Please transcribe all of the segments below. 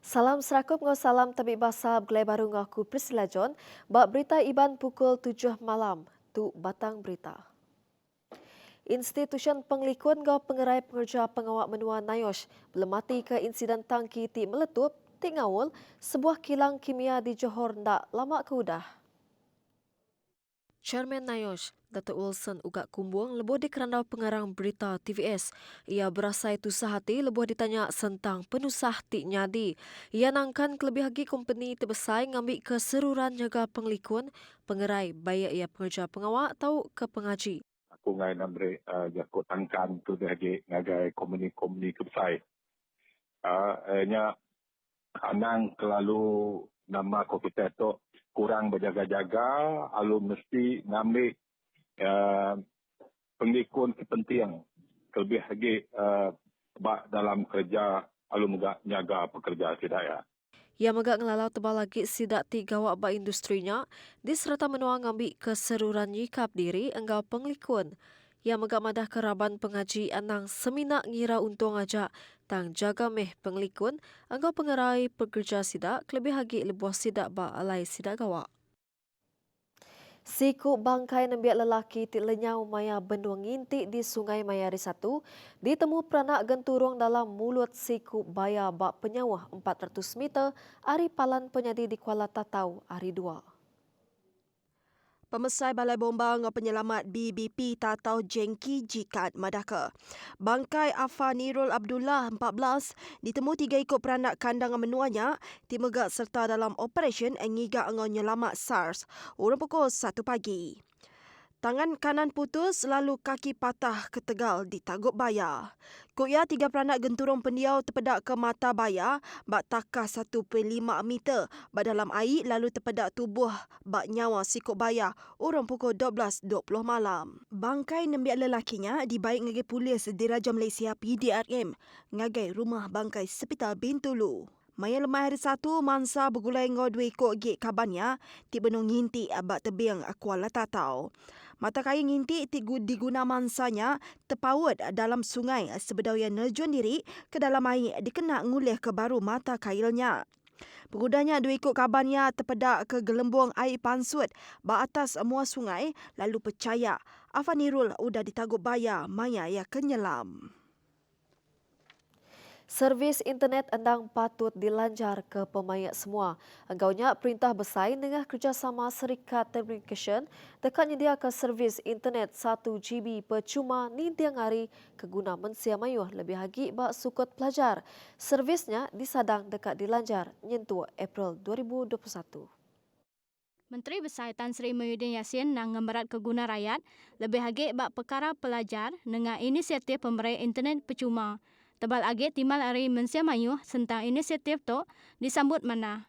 Salam serakup ngau salam tabik bahasa Gelai Baru ngaku Priscilla John. Bak berita Iban pukul 7 malam. Tu batang berita. Institusi Penglikun ngau pengerai pengerja pengawak menua Nayosh belum mati ke insiden tangki ti meletup ti ngawul sebuah kilang kimia di Johor ndak lama keudah. Chairman Nayosh, Dato' Wilson ugak kumbuang lebuh di kerandau pengarang berita TVS. Ia berasa itu sehati lebuh ditanya tentang penusah ti nyadi. Ia nangkan kelebih lagi company terbesar ngambil keseruran jaga penglikun, pengerai baik ia pengerja pengawak atau ke pengaji. Aku ngai namre jakut tangkan tu dah lagi ngagai komuni kebesai. Nya anang kelalu nama ko kita tu kurang berjaga-jaga, alu mesti ngambil pengikun kepenting. Lebih lagi bak dalam kerja alu megak nyaga pekerja tidak ya. Ia megak ngelalau tebal lagi sidak ti gawak ba industrinya, diserta menua ngambil keseruran yikap diri enggau penglikun. Ia megak madah keraban pengaji anang seminak ngira untung aja tang jaga meh penglikun, enggau pengerai pekerja sidak, kelebih lagi lebuah sidak ba alai sidak gawak. Siku bangkai nembiak lelaki ti lenyau maya benua ngintik di Sungai Mayari 1 ditemu peranak genturung dalam mulut siku baya bak penyawah 400 meter ari palan penyadi di Kuala Tatau hari 2. Pemesai Balai Bomba dengan Penyelamat BBP Tatau Jengki Jikat Madaka. Bangkai Afanirul Abdullah 14 ditemu 3 ikut peranak kandang menuanya timegak serta dalam operasi ngigak dengan nyelamat SARS urang pukul 1 pagi. Tangan kanan putus lalu kaki patah ke Tegal di Taguk Baya. Kuya 3 peranak genturung pendiau terpedak ke mata baya bak takah 1.5 meter bak dalam air lalu terpedak tubuh bak nyawa sikuk baya urang pukul 12.20 malam. Bangkai nembiak lelakinya dibaik ngagai polis Diraja Malaysia PDRM ngagai rumah bangkai Hospital Bintulu. Maya lemah hari 1 mangsa bergulai ngau 2 ikut gig kabannya ti benung ngintik abak tebing Kuala Tatau. Mata kayu ngintik diguna mansanya terpaut dalam sungai sebedaya nerjun diri ke dalam air dikena ngulih ke baru mata kailnya. Pengudanya 2 ikut kabannya terpedak ke gelembung air pansut bak atas muar sungai lalu percaya Afanirul udah di Taguk Baya maya ia kenyelam. Servis internet endang patut dilanjar ke pemayak semua. Enggaunya perintah besar dengan kerjasama Serikat Telekomunikasi dekat nyediakan servis internet 1 GB percuma ni tiang hari keguna mensia mayuh lebih lagi bak sukut pelajar. Servisnya disadang dekat dilanjar nyentuh April 2021. Menteri Besar Tan Sri Muhyiddin Yassin nang ngembarat keguna rakyat lebih lagi bak perkara pelajar dengan inisiatif pemberi internet percuma. Tebal agak timal hari mensia mayuh tentang inisiatif tu disambut mana.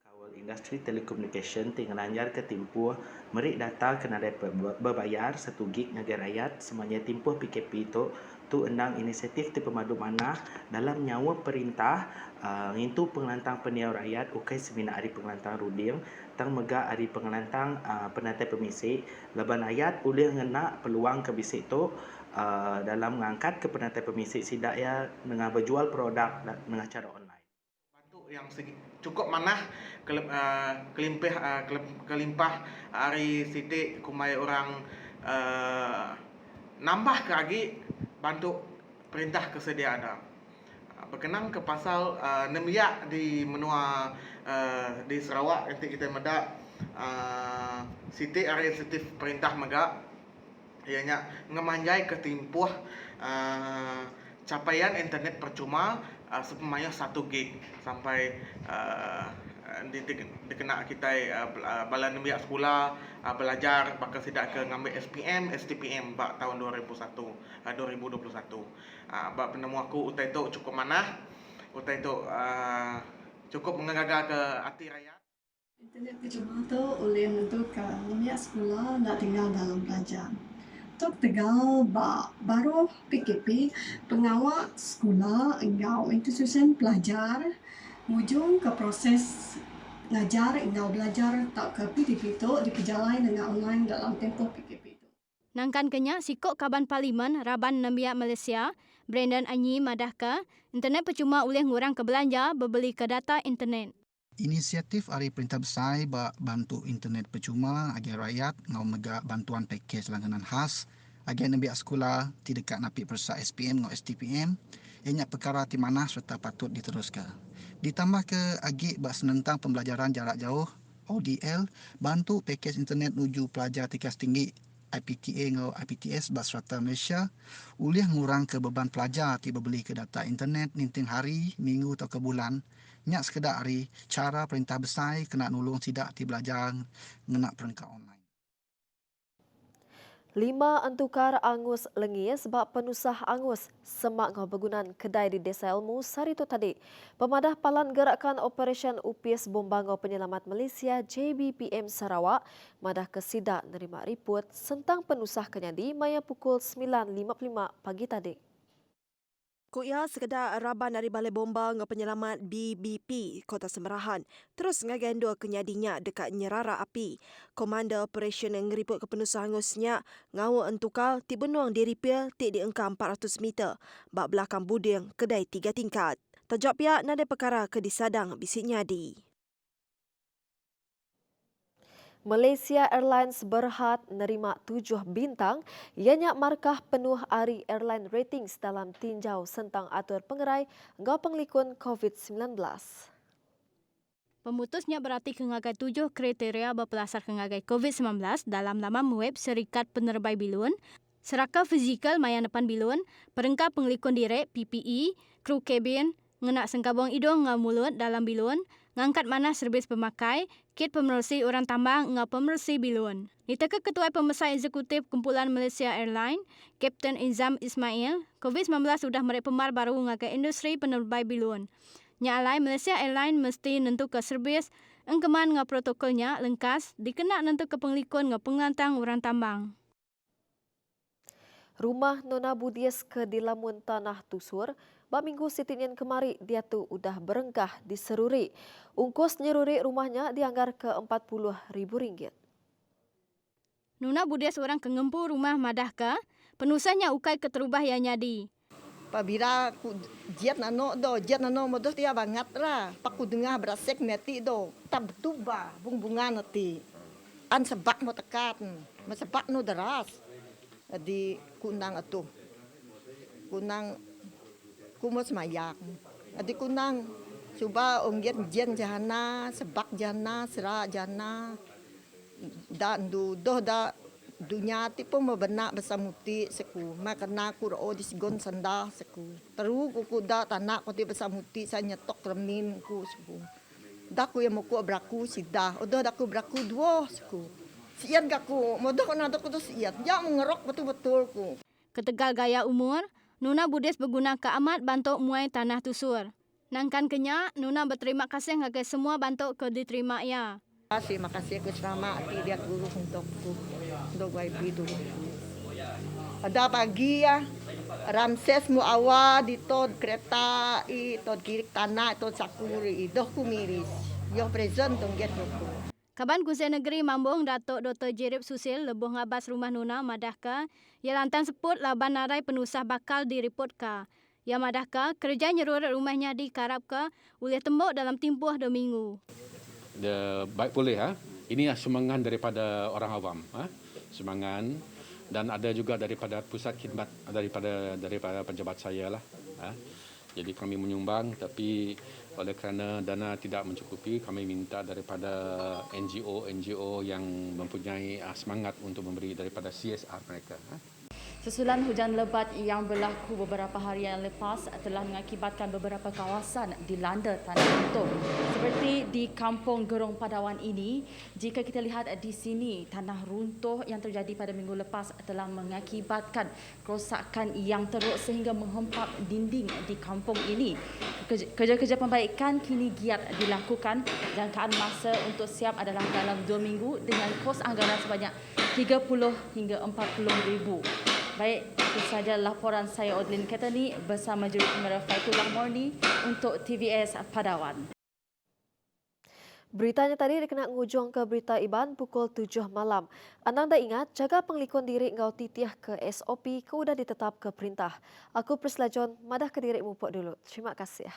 Kawal industri telekomunikasi tinggal lanjar ke timpuh merik data kena dapat berbayar 1 gig negara rakyat semuanya timpuh PKP tu endang inisiatif ti pemadu mana dalam nyawa perintah ngintu pengelantang pendiau rakyat ukai semina hari pengelantang ruding tang mega hari pengelantang penatai pemisik leban rakyat boleh ngena peluang ke bisik tu dalam mengangkat ke penatai pemisik sidak ya dengan berjual produk dengan cara online. Bantu yang cukup manah kelimpah hari sidik kumai orang nambah ke lagi bantu perintah kesedia ada. Berkenaan ke pasal nemiak di menua di Sarawak nanti kita medak sidik hari sensitif perintah megak ianya ngemanjai ketimpuh capaian internet percuma sepemaya 1 gig sampai dikena kita bala nembiak sekolah belajar bakal sidak ke ngambil SPM, STPM bak tahun 2021. Bak penemu aku utai tu cukup manah, utai tu cukup mengaga ke hati rakyat. Internet percuma tu oleh menentukan nembiak sekolah nak tinggal dalam pelajar. Tok Tegal baru PKP pengawal sekolah engau institusi pelajar hujung ke proses ngajar engau belajar tak ke PTP tu diperjalai dengan online dalam tempoh PKP tu. Nangkan kenya sikok kaban parlimen Raban Nembiak Malaysia Brandon Anyi madahkah internet percuma boleh ngurang ke belanja berbeli ke data internet. Inisiatif Hari Perintah Besar bak bantu internet percuma agar rakyat ngau megak bantuan pakej langganan khas agar nebiak sekolah tidak dekat napik persa SPM ngau STPM ianya perkara ti mana serta patut diteruskan. Ditambah ke agik bak senentang pembelajaran jarak jauh ODL bantu pakej internet nuju pelajar tingkat tinggi IPTA ngau IPTS bak serata Malaysia ulih ngurang ke beban pelajar ti berbeli ke data internet ninting hari, minggu atau ke bulan. Nyak sekedar hari cara perintah besar kena nulung tidak ti belajar ngenak perangkat online. 5 antukar angus lengis sebab penusah angus semak ngau bergunan kedai di Desa Ilmu Sarito tadi. Pemadah Palan Gerakan Operation UPS Bombangau Penyelamat Malaysia JBPM Sarawak madah kesidak nerima riput sentang penusah kenyadi maya pukul 9.55 pagi tadi. Kuya sekedar raban dari Balai Bomba ngau penyelamat BBP Kota Semerahan terus ngagendo kenyadinya dekat nyerara api. Komander Operation yang ngeriput ke penusah hangusnya ngau entukal ti benuang diripil ti di engka 400 meter bak belakang buding kedai 3 tingkat. Tajak pihak nadai perkara ke disadang bisik nyadi. Malaysia Airlines berhad nerima 7 bintang ianya markah penuh Ari Airline Ratings dalam tinjau sentang atur pengerai ngau penglikun COVID-19. Pemutusnya berarti kengagai 7 kriteria berpelasar kengagai COVID-19 dalam laman web Syarikat Penerbai Bilun, seraka fizikal maya depan bilun, perengkap penglikun direk PPE, kru kabin, ngenak sengkabung hidung ngau mulut dalam bilun, ngangkat mana servis pemakai, kit pemersih orang tambang ngau pemersih bilun. Diteka Ketua Pembesar Eksekutif Kumpulan Malaysia Airline, Kapten Izam Ismail, COVID-19 sudah merek pemar baru ngagai industri penerbai bilun. Nyalai Malaysia Airline mesti nentu ke servis engkeman ngau protokolnya lengkas dikenak nentu ke penglikun ngau pengelantang orang tambang. Rumah Nona Budias ke di Lamun Tanah Tusur, bak minggu sitinin kemari dia tu udah berengkah di Seruri. Ungkos nyeruri rumahnya dianggar ke RM40,000. Nona Budias orang kengempu rumah madahkah, penusahnya ukai keterubah yang nyadi. Pabira ku jet nano modos dia banget lah. Paku dengar berasek meti do. Tak betul ba bunga nanti. An sebak mo tekat, masebak no deras. Di kunang atuh. Kunang kumos mayak. Di kunang coba ongget jen jana, sebak jana, serak jana. Dan doh da dunia tipe benak besamuti seku makana ku ro di sigon sanda seku teru ku da tanak ko ti besamuti sa nyetok remin ku seku da ku yang ku braku sida odo da ku braku duo seku sian gaku modo ko nado ku to sian ya mengerok betul-betul ku. Ketegal gaya umur, Nuna Budias berguna ke amat bantuk muai tanah tusur. Nangkan kenyak, Nuna berterima kasih ngagai semua bantuk ke diterima ia. Terima kasih aku selama hati dia guru untukku untuk YB dulu. Pada pagi ya Ramses mu awal di tod kereta tod kiri tanah tod sakuri doh ku miris. Yo present dong get aku. Kaban Kunsei Negeri Mambung Datuk Dr. Jerib Susil lebuh ngabas rumah Nuna madahka ia lantan seput laban narai penusah bakal diripotka. Ya madahka kerja nyerur rumahnya di Karabka boleh tembok dalam tempoh 2 minggu. Baik boleh ini semangat daripada orang awam semangat dan ada juga daripada pusat khidmat daripada pejabat saya lah jadi kami menyumbang tapi oleh kerana dana tidak mencukupi kami minta daripada NGO yang mempunyai semangat untuk memberi daripada CSR mereka. Susulan hujan lebat yang berlaku beberapa hari yang lepas telah mengakibatkan beberapa kawasan dilanda tanah runtuh. Seperti di Kampung Gerong Padawan ini, jika kita lihat di sini, tanah runtuh yang terjadi pada minggu lepas telah mengakibatkan kerosakan yang teruk sehingga menghempap dinding di kampung ini. Kerja-kerja pembaikan kini giat dilakukan. Jangkaan masa untuk siap adalah dalam 2 minggu dengan kos anggaran sebanyak 30 hingga 40,000. Baik, itu sahaja laporan saya Odlin Ketani bersama juru kamera Faitullah Morni untuk TVS Padawan. Beritanya tadi dikena ngujung ke berita Iban pukul 7 malam. Anang dah ingat, jaga penglikon diri ngau titiah ke SOP ke udah ditetap ke perintah. Aku Prislajon, madah ke diri mupuk dulu. Terima kasih.